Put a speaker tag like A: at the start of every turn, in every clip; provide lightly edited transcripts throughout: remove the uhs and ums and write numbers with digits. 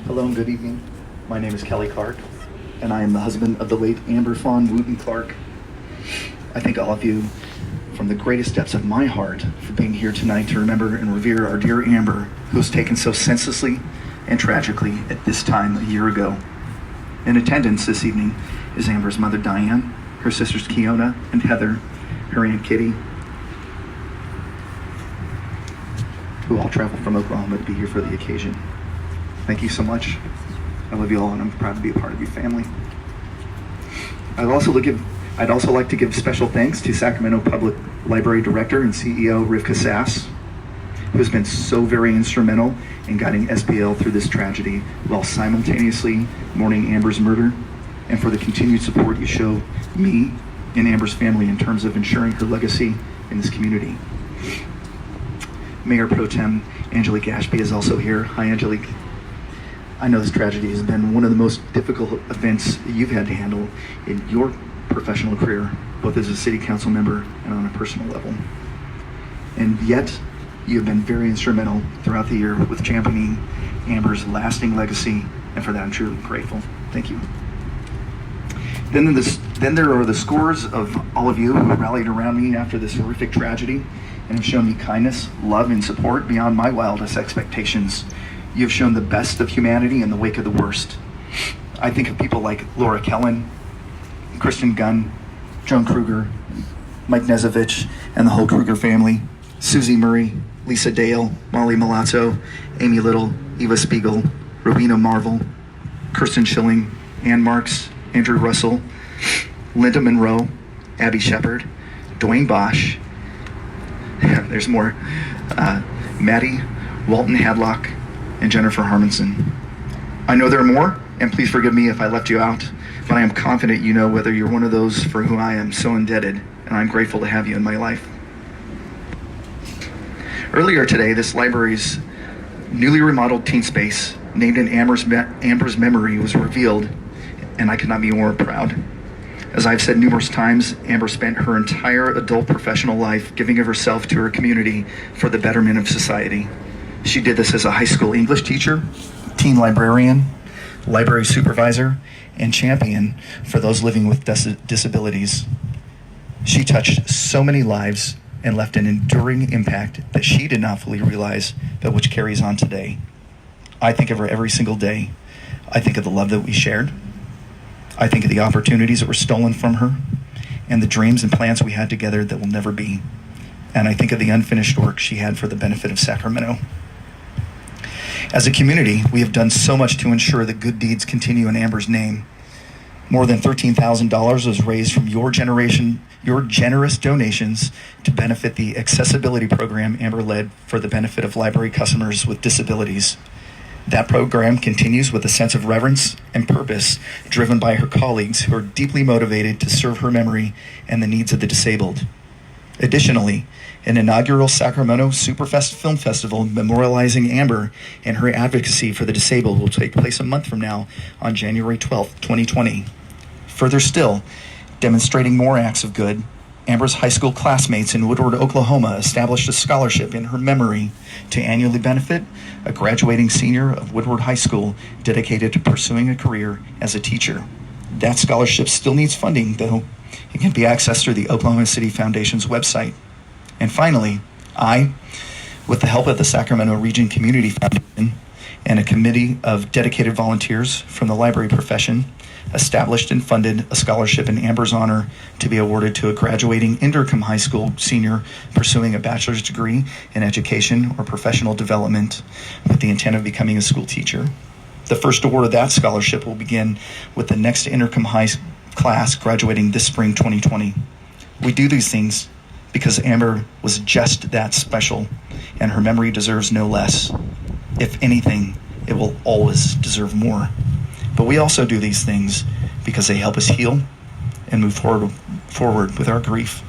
A: Hello and good evening. My name is Kelly Clark, and I am the husband of the late Amber Fawn Wooten Clark. I thank all of you from the greatest depths of my heart for being here tonight to remember and revere our dear Amber, who was taken so senselessly and tragically at this time a year ago. In attendance this evening is Amber's mother Diane, her sisters Kiona and Heather, her Aunt Kitty, who all traveled from Oklahoma to be here for the occasion. Thank you so much. I love you all, and I'm proud to be a part of your family. I'd also like to give special thanks to Sacramento Public Library Director and CEO Rivka Sass, who has been so very instrumental in guiding SPL through this tragedy while simultaneously mourning Amber's murder, and for the continued support you show me and Amber's family in terms of ensuring her legacy in this community. Mayor Pro Tem Angelique Ashby is also here. Hi, Angelique. I know this tragedy has been one of the most difficult events you've had to handle in your professional career, both as a city council member and on a personal level. And yet, you've been very instrumental throughout the year with championing Amber's lasting legacy, and for that I'm truly grateful. Thank you. Then there are the scores of all of you who rallied around me after this horrific tragedy and have shown me kindness, love, and support beyond my wildest expectations. You have shown the best of humanity in the wake of the worst. I think of people like Laura Kellen, Kristen Gunn, Joan Kruger, Mike Nezovich, and the whole Kruger family, Susie Murray, Lisa Dale, Molly Milazzo, Amy Little, Eva Spiegel, Rowena Marvel, Kirsten Schilling, Ann Marks, Andrew Russell, Linda Monroe, Abby Shepard, Dwayne Bosch, there's more, Maddie, Walton Hadlock, and Jennifer Harmonson. I know there are more, and please forgive me if I left you out, but I am confident you know whether you're one of those for whom I am so indebted, and I'm grateful to have you in my life. Earlier today, this library's newly remodeled teen space, named in Amber's memory, was revealed, and I could not be more proud. As I've said numerous times, Amber spent her entire adult professional life giving of herself to her community for the betterment of society. She did this as a high school English teacher, teen librarian, library supervisor, and champion for those living with disabilities. She touched so many lives and left an enduring impact that she did not fully realize, but which carries on today. I think of her every single day. I think of the love that we shared. I think of the opportunities that were stolen from her and the dreams and plans we had together that will never be. And I think of the unfinished work she had for the benefit of Sacramento. As a community, we have done so much to ensure that good deeds continue in Amber's name. More than $13,000 was raised from your generous donations to benefit the accessibility program Amber led for the benefit of library customers with disabilities. That program continues with a sense of reverence and purpose driven by her colleagues who are deeply motivated to serve her memory and the needs of the disabled. Additionally, an inaugural Sacramento Superfest Film Festival memorializing Amber and her advocacy for the disabled will take place a month from now on January 12th, 2020. Further still, demonstrating more acts of good, Amber's high school classmates in Woodward, Oklahoma established a scholarship in her memory to annually benefit a graduating senior of Woodward High School dedicated to pursuing a career as a teacher. That scholarship still needs funding, though. It can be accessed through the Oklahoma City Foundation's website. And finally, I, with the help of the Sacramento Region Community Foundation and a committee of dedicated volunteers from the library profession, established and funded a scholarship in Amber's honor to be awarded to a graduating Indercombe High School senior pursuing a bachelor's degree in education or professional development with the intent of becoming a school teacher. The first award of that scholarship will begin with the next Indercombe High class graduating this spring 2020. We do these things because Amber was just that special, and her memory deserves no less. If anything, it will always deserve more. But we also do these things because they help us heal and move forward with our grief.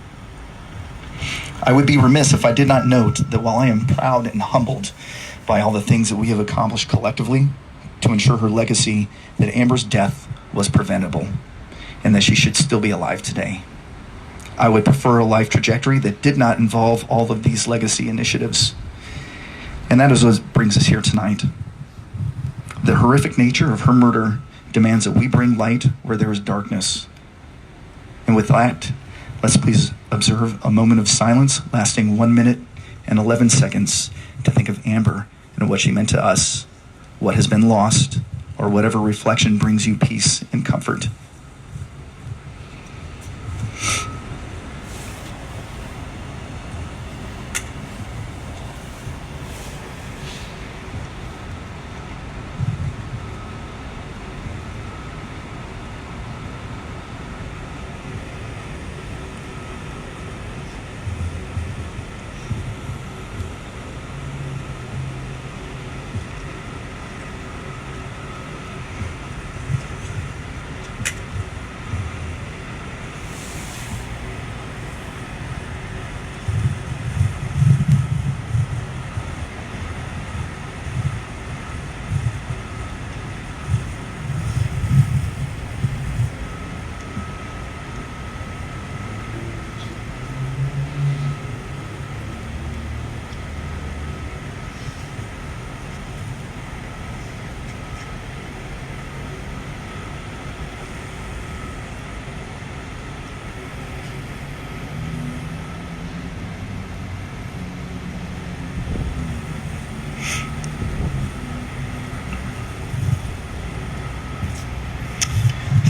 A: I would be remiss if I did not note that while I am proud and humbled by all the things that we have accomplished collectively to ensure her legacy, that Amber's death was preventable and that she should still be alive today. I would prefer a life trajectory that did not involve all of these legacy initiatives. And that is what brings us here tonight. The horrific nature of her murder demands that we bring light where there is darkness. And with that, let's please observe a moment of silence lasting 1 minute and 11 seconds to think of Amber and what she meant to us, what has been lost, or whatever reflection brings you peace and comfort.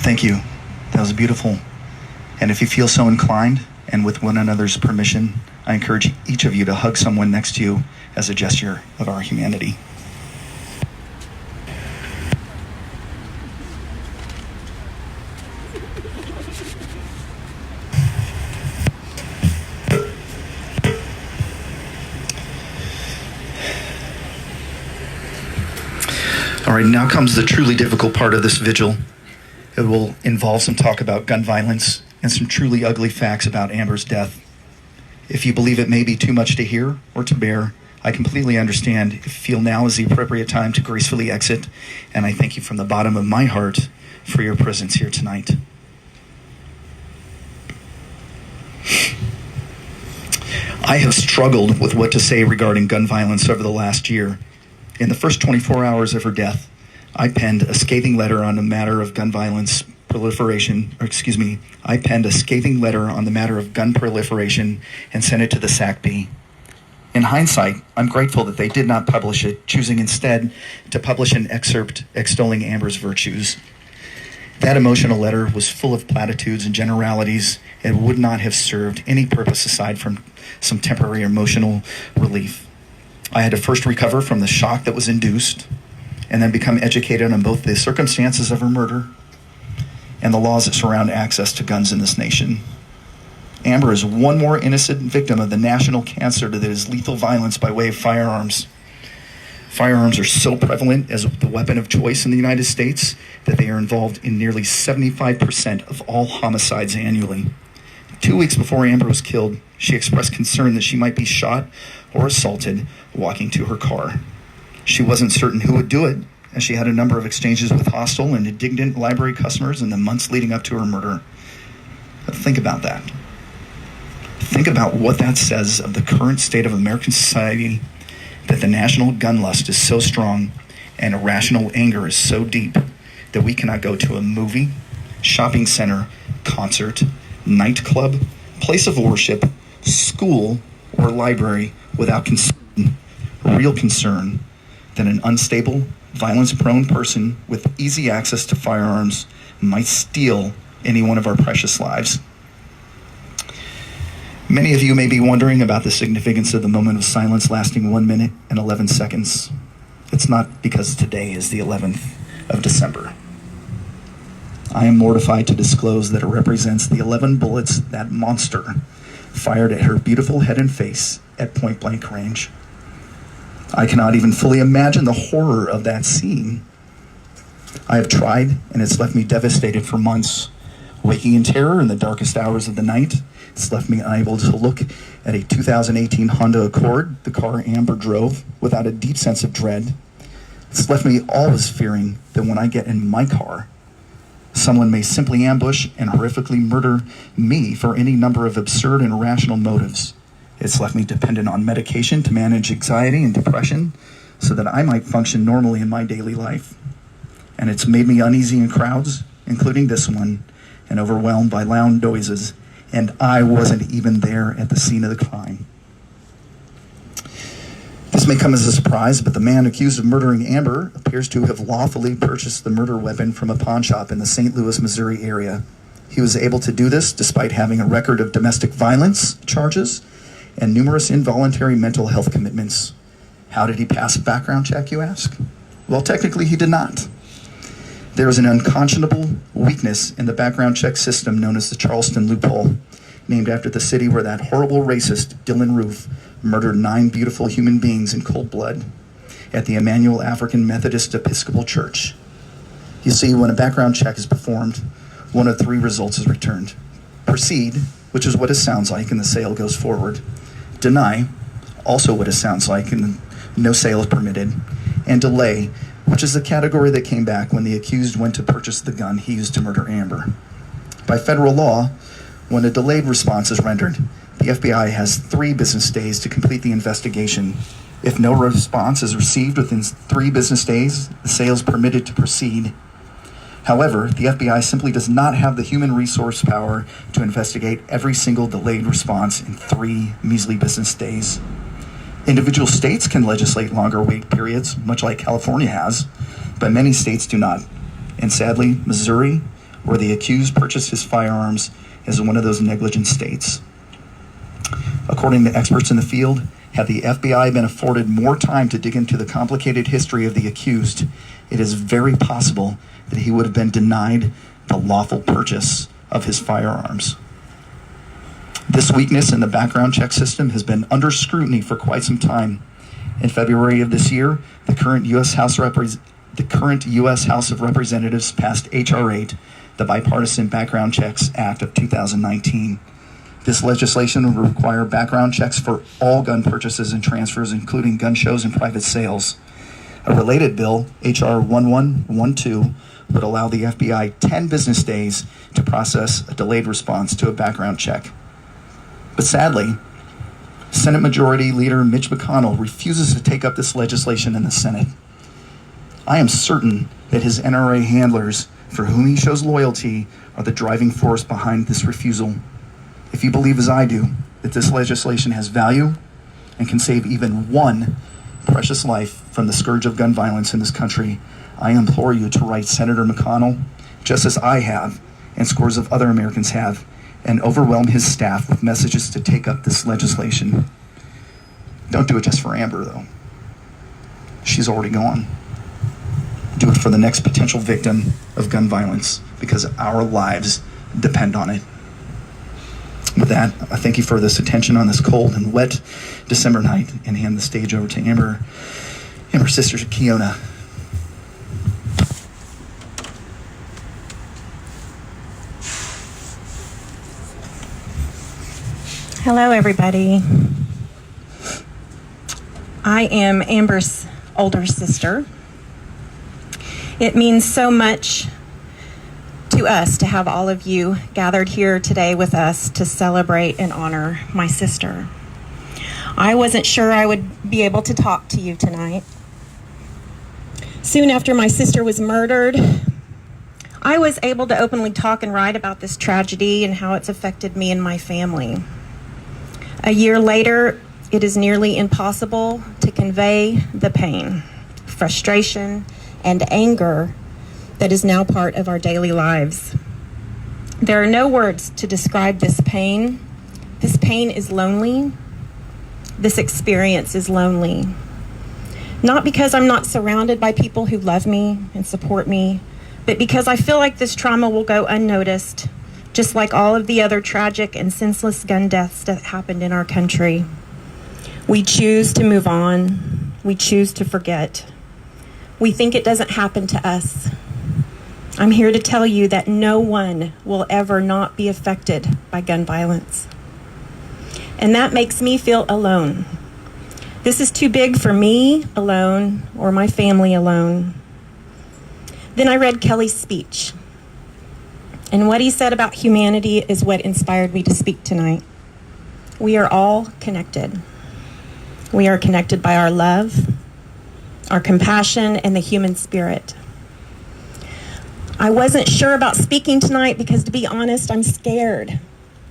A: Thank you. That was beautiful. And if you feel so inclined, and with one another's permission, I encourage each of you to hug someone next to you as a gesture of our humanity. All right, now comes the truly difficult part of this vigil. It will involve some talk about gun violence and some truly ugly facts about Amber's death. If you believe it may be too much to hear or to bear, I completely understand. If you feel now is the appropriate time to gracefully exit, and I thank you from the bottom of my heart for your presence here tonight. I have struggled with what to say regarding gun violence over the last year. In the first 24 hours of her death, I penned a scathing letter on the matter of gun violence proliferation, I penned a scathing letter on the matter of gun proliferation and sent it to the SACB. In hindsight, I'm grateful that they did not publish it, choosing instead to publish an excerpt extolling Amber's virtues. That emotional letter was full of platitudes and generalities and would not have served any purpose aside from some temporary emotional relief. I had to first recover from the shock that was induced, and then become educated on both the circumstances of her murder and the laws that surround access to guns in this nation. Amber is one more innocent victim of the national cancer that is lethal violence by way of firearms. Firearms are so prevalent as the weapon of choice in the United States that they are involved in nearly 75% of all homicides annually. 2 weeks before Amber was killed, she expressed concern that she might be shot or assaulted walking to her car. She wasn't certain who would do it, as she had a number of exchanges with hostile and indignant library customers in the months leading up to her murder. But think about that. Think about what that says of the current state of American society, that the national gun lust is so strong and irrational anger is so deep that we cannot go to a movie, shopping center, concert, nightclub, place of worship, school, or library without concern, real concern, that an unstable, violence-prone person with easy access to firearms might steal any one of our precious lives. Many of you may be wondering about the significance of the moment of silence lasting 1 minute and 11 seconds. It's not because today is the 11th of December. I am mortified to disclose that it represents the 11 bullets that monster fired at her beautiful head and face at point-blank range. I cannot even fully imagine the horror of that scene. I have tried, and it's left me devastated for months. Waking in terror in the darkest hours of the night, it's left me unable to look at a 2018 Honda Accord, the car Amber drove, without a deep sense of dread. It's left me always fearing that when I get in my car, someone may simply ambush and horrifically murder me for any number of absurd and irrational motives. It's left me dependent on medication to manage anxiety and depression so that I might function normally in my daily life. and it's made me uneasy in crowds, including this one, and overwhelmed by loud noises, and I wasn't even there at the scene of the crime. This may come as a surprise, but the man accused of murdering Amber appears to have lawfully purchased the murder weapon from a pawn shop in the St. Louis, Missouri area. He was able to do this despite having a record of domestic violence charges and numerous involuntary mental health commitments. How did he pass a background check, you ask? Well, technically he did not. There is an unconscionable weakness in the background check system known as the Charleston loophole, named after the city where that horrible racist, Dylan Roof, murdered 9 beautiful human beings in cold blood at the Emmanuel African Methodist Episcopal Church. You see, when a background check is performed, one of 3 results is returned. Proceed, which is what it sounds like, and the sale goes forward. Deny, also what it sounds like, and no sale is permitted. And delay, which is the category that came back when the accused went to purchase the gun he used to murder Amber. By federal law, when a delayed response is rendered, the FBI has 3 business days to complete the investigation. If no response is received within 3 business days, the sale is permitted to proceed. However, the FBI simply does not have the human resource power to investigate every single delayed response in 3 measly business days. Individual states can legislate longer wait periods, much like California has, but many states do not. And sadly, Missouri, where the accused purchased his firearms, is one of those negligent states. According to experts in the field, had the FBI been afforded more time to dig into the complicated history of the accused, it is very possible that he would have been denied the lawful purchase of his firearms. This weakness in the background check system has been under scrutiny for quite some time. In February of this year, the current U.S. House of Representatives passed H.R. 8, the Bipartisan Background Checks Act of 2019. This legislation will require background checks for all gun purchases and transfers, including gun shows and private sales. A related bill, H.R. 1112, would allow the FBI 10 business days to process a delayed response to a background check. But sadly, Senate Majority Leader Mitch McConnell refuses to take up this legislation in the Senate. I am certain that his NRA handlers, for whom he shows loyalty, are the driving force behind this refusal. If you believe as I do that this legislation has value and can save even one precious life from the scourge of gun violence in this country, I implore you to write Senator McConnell, just as I have and scores of other Americans have, and overwhelm his staff with messages to take up this legislation. Don't do it just for Amber, though. She's already gone. Do it for the next potential victim of gun violence, because our lives depend on it. With that, I thank you for this attention on this cold and wet December night, and hand the stage over to Amber's sister, Kiona.
B: Hello, everybody. I am Amber's older sister. It means so much to us to have all of you gathered here today with us to celebrate and honor my sister. I wasn't sure I would be able to talk to you tonight. Soon after my sister was murdered, I was able to openly talk and write about this tragedy and how it's affected me and my family. A year later, it is nearly impossible to convey the pain, frustration, and anger that is now part of our daily lives. There are no words to describe this pain. This pain is lonely. This experience is lonely. Not because I'm not surrounded by people who love me and support me, but because I feel like this trauma will go unnoticed, just like all of the other tragic and senseless gun deaths that happened in our country. We choose to move on. We choose to forget. We think it doesn't happen to us. I'm here to tell you that no one will ever not be affected by gun violence. And that makes me feel alone. This is too big for me alone or my family alone. Then I read Kelly's speech. And what he said about humanity is what inspired me to speak tonight. We are all connected. We are connected by our love, our compassion, and the human spirit. I wasn't sure about speaking tonight because, to be honest, I'm scared.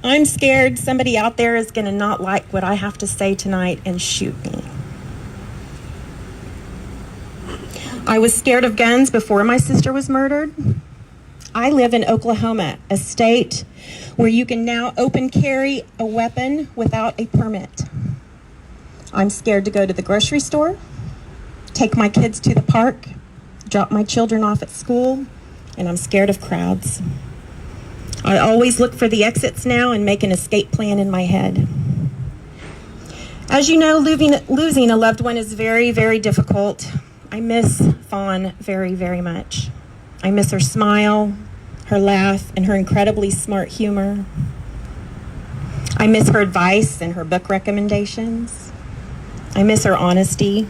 B: I'm scared somebody out there is going to not like what I have to say tonight and shoot me. I was scared of guns before my sister was murdered. I live in Oklahoma, a state where you can now open carry a weapon without a permit. I'm scared to go to the grocery store, take my kids to the park, drop my children off at school, and I'm scared of crowds. I always look for the exits now and make an escape plan in my head. As you know, losing a loved one is very, very difficult. I miss Fawn very, very much. I miss her smile, her laugh, and her incredibly smart humor. I miss her advice and her book recommendations. I miss her honesty.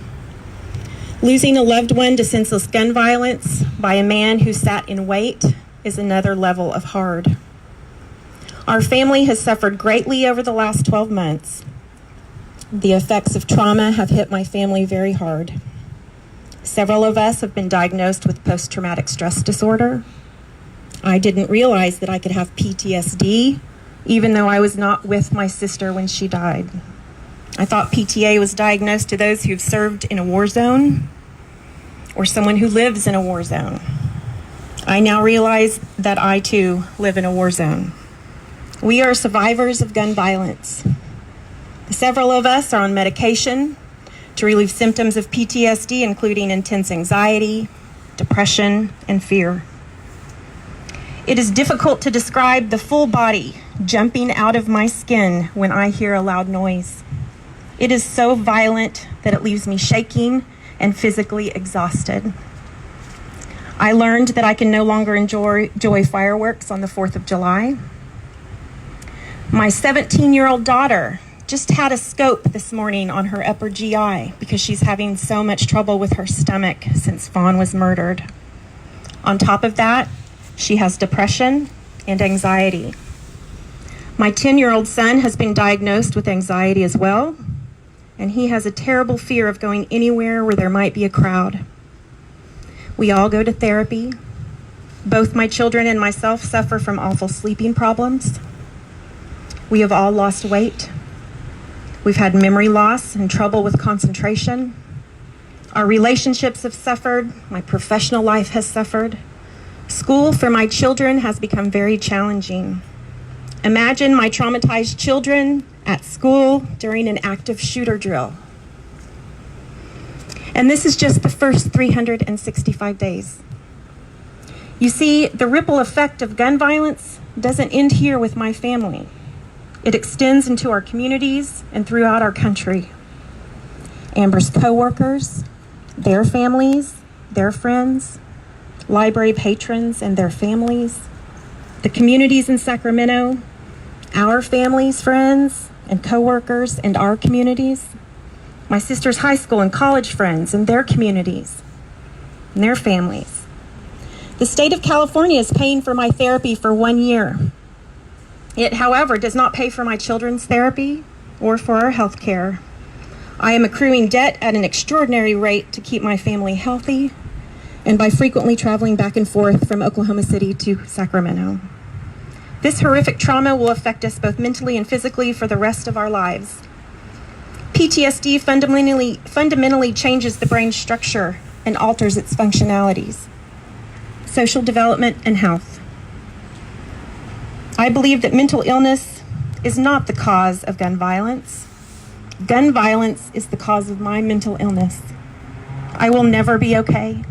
B: Losing a loved one to senseless gun violence by a man who sat in wait is another level of hard. Our family has suffered greatly over the last 12 months. The effects of trauma have hit my family very hard. Several of us have been diagnosed with post-traumatic stress disorder. I didn't realize that I could have PTSD, even though I was not with my sister when she died. I thought PTA was diagnosed to those who've served in a war zone or someone who lives in a war zone. I now realize that I too live in a war zone. We are survivors of gun violence. Several of us are on medication to relieve symptoms of PTSD, including intense anxiety, depression, and fear. It is difficult to describe the full body jumping out of my skin when I hear a loud noise. It is so violent that it leaves me shaking and physically exhausted. I learned that I can no longer enjoy fireworks on the 4th of July. My 17-year-old daughter just had a scope this morning on her upper GI because she's having so much trouble with her stomach since Fawn was murdered. On top of that, she has depression and anxiety. My 10-year-old son has been diagnosed with anxiety as well, and he has a terrible fear of going anywhere where there might be a crowd. We all go to therapy. Both my children and myself suffer from awful sleeping problems. We have all lost weight. We've had memory loss and trouble with concentration. Our relationships have suffered. My professional life has suffered. School for my children has become very challenging. Imagine my traumatized children at school during an active shooter drill. And this is just the first 365 days. You see, the ripple effect of gun violence doesn't end here with my family. It extends into our communities and throughout our country. Amber's coworkers, their families, their friends, library patrons and their families, the communities in Sacramento, our families, friends, and coworkers and our communities, my sister's high school and college friends and their communities and their families. The state of California is paying for my therapy for 1 year. It, however, does not pay for my children's therapy or for our health care. I am accruing debt at an extraordinary rate to keep my family healthy and by frequently traveling back and forth from Oklahoma City to Sacramento. This horrific trauma will affect us both mentally and physically for the rest of our lives. PTSD fundamentally changes the brain structure and alters its functionalities, social development, and health. I believe that mental illness is not the cause of gun violence. Gun violence is the cause of my mental illness. I will never be okay.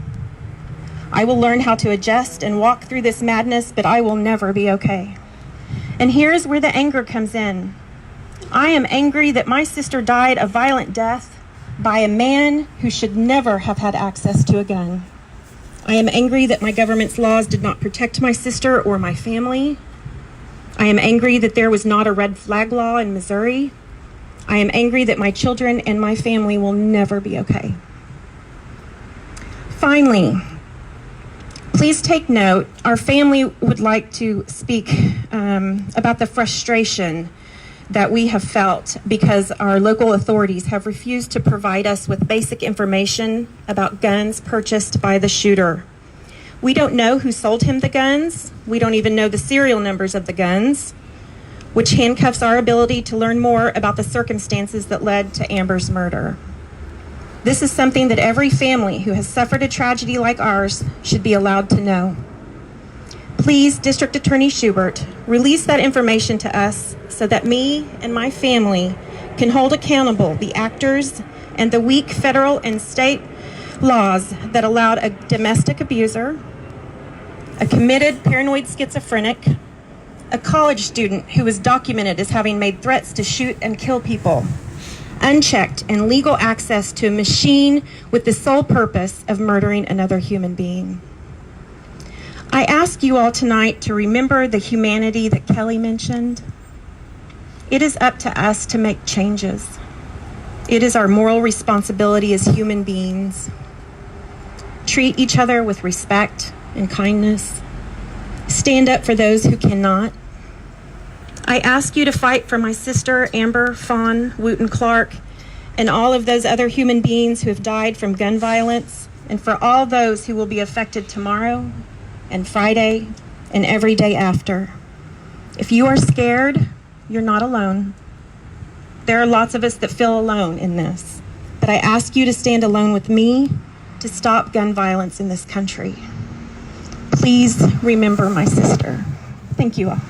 B: I will learn how to adjust and walk through this madness, but I will never be okay. And here's where the anger comes in. I am angry that my sister died a violent death by a man who should never have had access to a gun. I am angry that my government's laws did not protect my sister or my family. I am angry that there was not a red flag law in Missouri. I am angry that my children and my family will never be okay. Finally, please take note, our family would like to speak about the frustration that we have felt because our local authorities have refused to provide us with basic information about guns purchased by the shooter. We don't know who sold him the guns. We don't even know the serial numbers of the guns, which handcuffs our ability to learn more about the circumstances that led to Amber's murder. This is something that every family who has suffered a tragedy like ours should be allowed to know. Please, District Attorney Schubert, release that information to us so that me and my family can hold accountable the actors and the weak federal and state laws that allowed a domestic abuser, a committed paranoid schizophrenic, a college student who was documented as having made threats to shoot and kill people, unchecked and legal access to a machine with the sole purpose of murdering another human being. I ask you all tonight to remember the humanity that Kelly mentioned. It is up to us to make changes. It is our moral responsibility as human beings. Treat each other with respect and kindness. Stand up for those who cannot. I ask you to fight for my sister, Amber Fawn Wooten Clark, and all of those other human beings who have died from gun violence, and for all those who will be affected tomorrow and Friday and every day after. If you are scared, you're not alone. There are lots of us that feel alone in this, but I ask you to stand alone with me to stop gun violence in this country. Please remember my sister. Thank you all.